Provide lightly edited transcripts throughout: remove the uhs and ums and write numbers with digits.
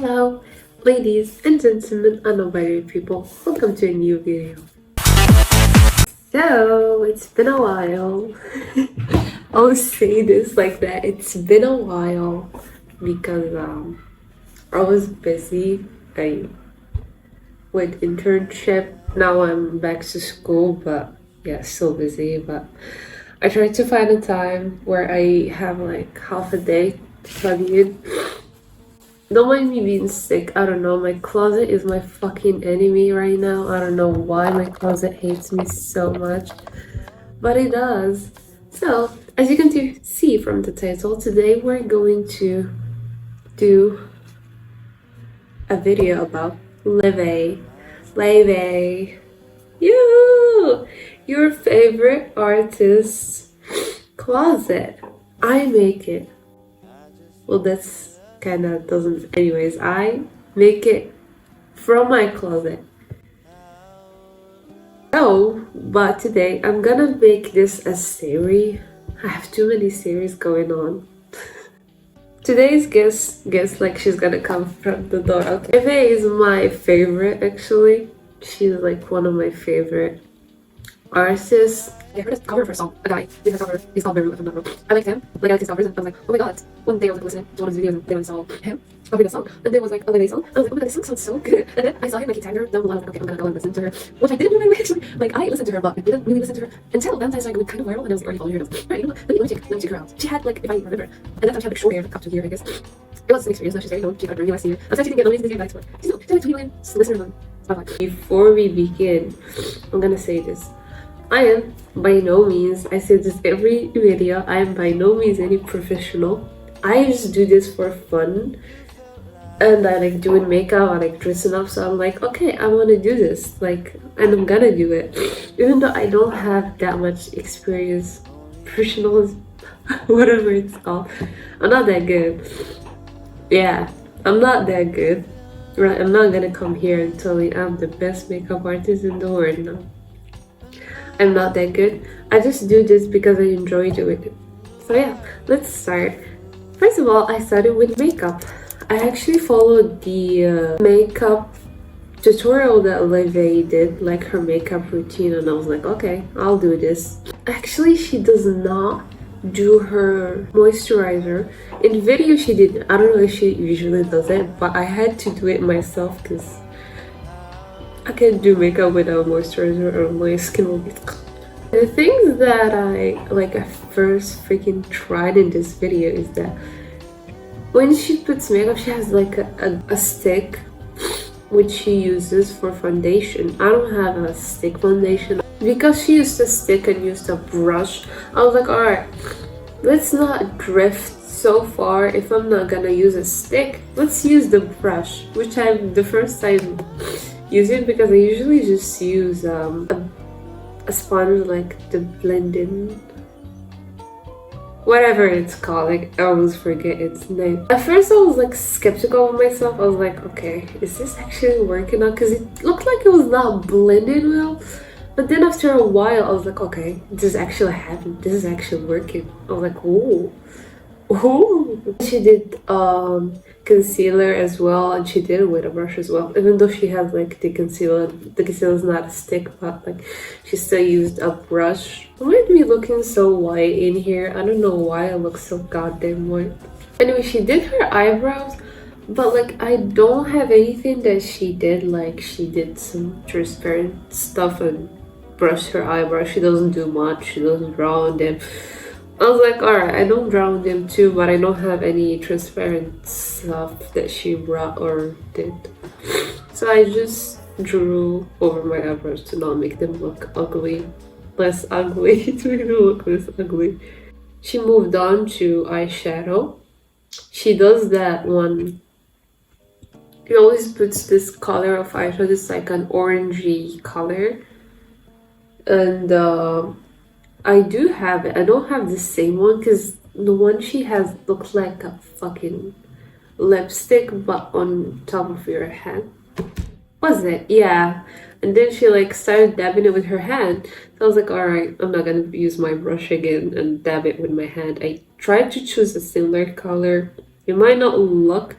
Hello, ladies and gentlemen, non-binary people. Welcome to a new video. So, it's been a while. I'll say this like that. It's been a while because I was busy. I with internship. Now I'm back to school, but yeah, still busy. But I tried to find a time where I have like half a day to study it. Don't mind me being sick. I don't know. My closet is my fucking enemy right now. I don't know why my closet hates me so much, but it does. So, as you can see from the title, today we're going to do a video about Laufey. Laufey. You! Your favorite artist's closet. I make it. Well, that's kind of doesn't. Anyways, I make it from my closet. So, but today I'm gonna make this a series. I have too many series going on. Today's guest like she's gonna come from the door. Okay, Laufey is my favorite actually. She's like one of my favorite artists. I heard his cover for a song. A guy did her cover. He's called Beru, if I'm not wrong. I liked him. Like I liked his covers, and I was like, oh my god. One day I was like listening to one of his videos, and then I saw him covering a song, and then it was like a Laufey song. I was like, oh my god, this song sounds so good. And then I saw him like he tagged her down below. I was like, okay, I'm gonna go and listen to her, which I didn't really actually. Like I listened to her, but I didn't really listen to her until then. I started going kind of viral, and I was already following her. And I was, right, you know what? Let me check her out. She had like, if I remember, and that time she had like short hair up to here, I guess. It was an experience. Now she's very known. She got her new last year. I was actually getting nominated this year back to her. She's like 20 million listeners on Spotify. Before we begin, I'm gonna say this. I am by no means, I say this every video, I am by no means any professional. I just do this for fun. And I like doing makeup, I like dressing up, so I'm like, okay, I want to do this, like, and I'm gonna do it. Even though I don't have that much experience, professional, whatever it's called, I'm not that good. Yeah, I'm not that good. Right, I'm not gonna come here and tell you I'm the best makeup artist in the world, no. I'm not that good. I just do this because I enjoy doing it. So yeah, let's start. First of all, I started with makeup. I actually followed the makeup tutorial that Laufey did, like her makeup routine, and I was like, okay, I'll do this. Actually, she does not do her moisturizer. In video she did. I don't know if she usually does it, but I had to do it myself because I can't do makeup without moisturizer or my skin will be... The things that I like at first freaking tried in this video is that when she puts makeup, she has like a stick which she uses for foundation. I don't have a stick foundation. Because she used a stick and used a brush, I was like, alright, let's not drift so far. If I'm not gonna use a stick, let's use the brush, which I'm the first time using because I usually just use a sponge, like the blending, whatever it's called. Like I always forget its name. At first I was like skeptical of myself. I was like, okay, is this actually working out? Because it looked like it was not blending well. But then after a while I was like, okay, this is actually happening. This is actually working. I was like, ooh. Ooh. She did concealer as well, and she did it with a brush as well. Even though she has like the concealer is not a stick, but like she still used a brush. It made me looking so white in here. I don't know why I look so goddamn white. Anyway, she did her eyebrows, but like I don't have anything that she did. Like she did some transparent stuff and brushed her eyebrows. She doesn't do much. She doesn't draw on them. I was like, alright, I don't draw on them too, but I don't have any transparent stuff that she brought or did. So I just drew over my eyebrows to not make them look ugly. Less ugly, to make them look less ugly. She moved on to eyeshadow. She does that one. She always puts this color of eyeshadow, it's like an orangey color. And I do have it. I don't have the same one because the one she has looks like a fucking lipstick but on top of your head. Was it? Yeah. And then she like started dabbing it with her hand. So I was like, alright, I'm not gonna use my brush again and dab it with my hand. I tried to choose a similar color. It might not look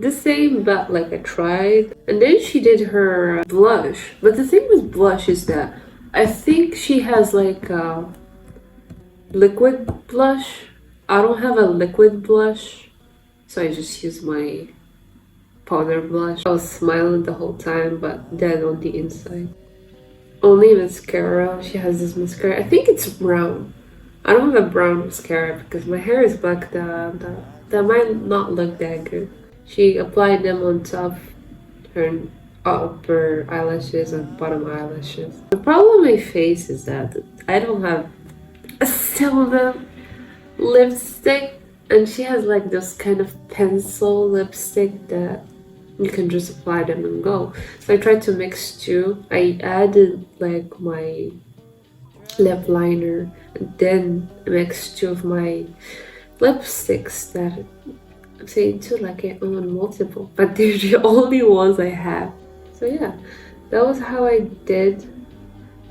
the same, but like I tried. And then she did her blush. But the thing with blush is that I think she has like a liquid blush. I don't have a liquid blush, so I just use my powder blush. I was smiling the whole time, but dead on the inside. Only mascara. She has this mascara. I think it's brown. I don't have a brown mascara because my hair is black. That might not look that good. She applied them on top her upper eyelashes and bottom eyelashes. The problem with my face is that I don't have a similar lipstick, and she has like this kind of pencil lipstick that you can just apply them and go. So I tried to mix two. I added like my lip liner and then mixed two of my lipsticks that I'm saying too, like I own multiple, but they're the only ones I have. So yeah, that was how I did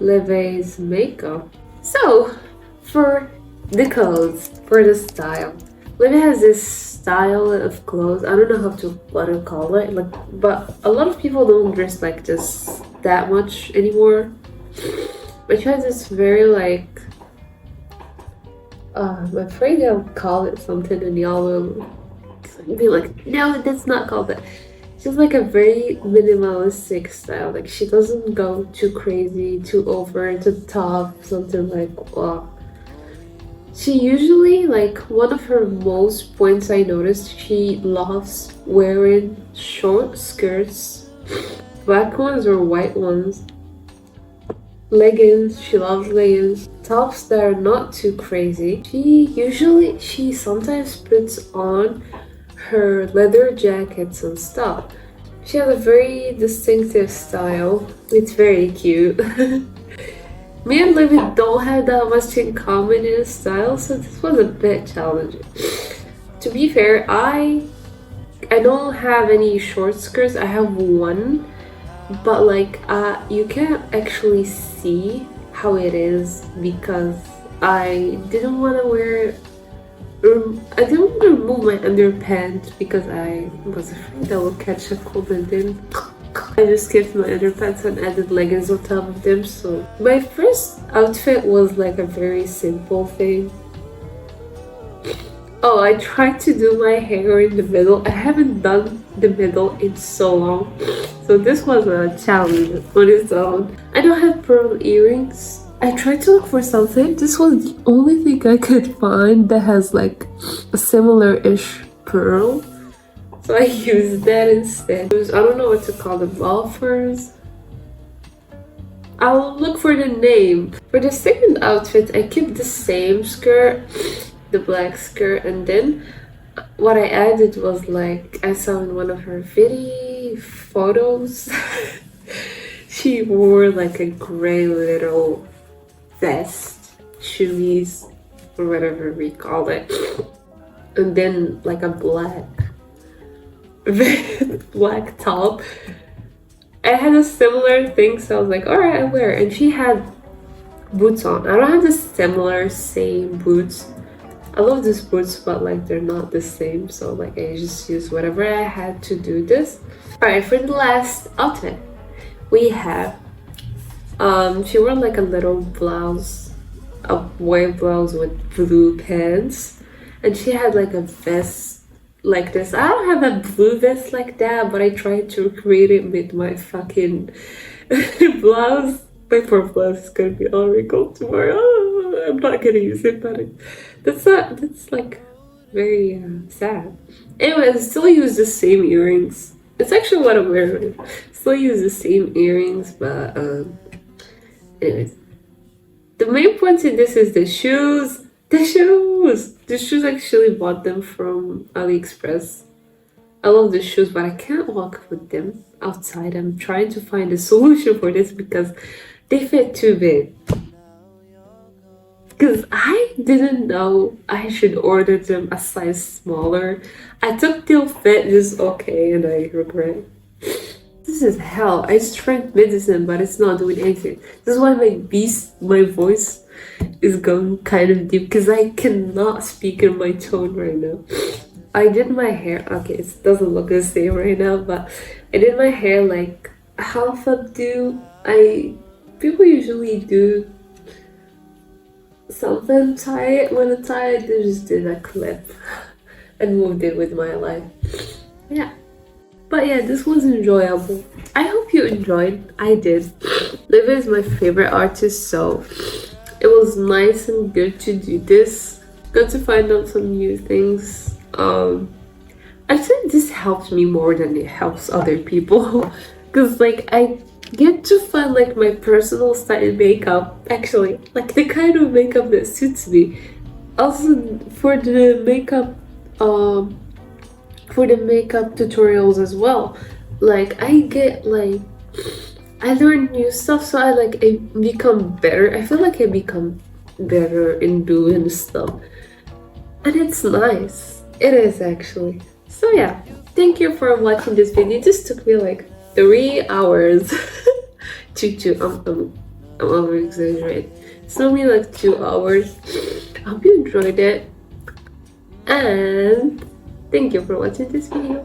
Laufey's makeup. So for the clothes, for the style, Laufey has this style of clothes. I don't know what to call it, like, but a lot of people don't dress like this that much anymore. But she has this very like, I'm afraid I'll call it something and y'all will be like, no, that's not called that. She's like a very minimalistic style. Like she doesn't go too crazy, too over the top, something like, wow. She usually, like, one of her most points I noticed, she loves wearing short skirts, black ones or white ones, leggings. She loves leggings, tops that are not too crazy. She sometimes puts on her leather jackets and stuff. She has a very distinctive style. It's very cute. Me and Laufey don't have that much in common in style, so this was a bit challenging. To be fair, I don't have any short skirts. I have one, but like you can't actually see how it is because I didn't want to wear. I didn't want to remove my underpants because I was afraid I would catch a cold, and then I just skipped my underpants and added leggings on top of them. So my first outfit was like a very simple thing. Oh, I tried to do my hair in the middle. I haven't done the middle in so long, so this was a challenge on its own. I don't have pearl earrings. I tried to look for something. This was the only thing I could find that has like a similar-ish pearl. So I used that instead. I don't know what to call them, Laufers. I'll look for the name. For the second outfit, I kept the same skirt, the black skirt, and then what I added was like, I saw in one of her video photos, she wore like a gray little vest, shoes, or whatever we call it, and then like a black top. I had a similar thing, so I was like, alright, I wear it. And she had boots on. I don't have the same boots. I love these boots, but like they're not the same, so like I just used whatever I had to do this. Alright, for the last outfit, we have she wore like a little blouse, a white blouse with blue pants, and she had like a vest like this. I don't have a blue vest like that, but I tried to recreate it with my fucking blouse. My poor blouse is gonna be all wrinkled tomorrow. Oh, I'm not gonna use it, but that's like very sad. Anyway, I still use the same earrings. It's actually what I'm wearing. Still use the same earrings, but anyways, the main point in this is the shoes. The shoes, actually bought them from AliExpress. I love the shoes, but I can't walk with them outside. I'm trying to find a solution for this because they fit too big. Because I didn't know I should order them a size smaller. I took till fit just okay, and I regret. This is hell. I tried medicine, but it's not doing anything. This is why my voice is going kind of deep, because I cannot speak in my tone right now. I did my hair. Okay, it doesn't look the same right now, but I did my hair like half updo. People usually do something tie it. When I tie it, they just did a clip and moved it with my life. Yeah. But yeah, this was enjoyable. I hope you enjoyed. I did. Laufey is my favorite artist, so it was nice and good to do this. Good to find out some new things. I think this helps me more than it helps other people. Because like I get to find like my personal style in makeup, actually. Like the kind of makeup that suits me. Also for the makeup tutorials as well, like I get like I learn new stuff, so I become better. I feel like I become better in doing stuff, and it's nice. It is actually. So yeah, thank you for watching this video. This took me like 3 hours I'm over exaggerating. It's only like 2 hours. I hope you enjoyed it, and thank you for watching this video.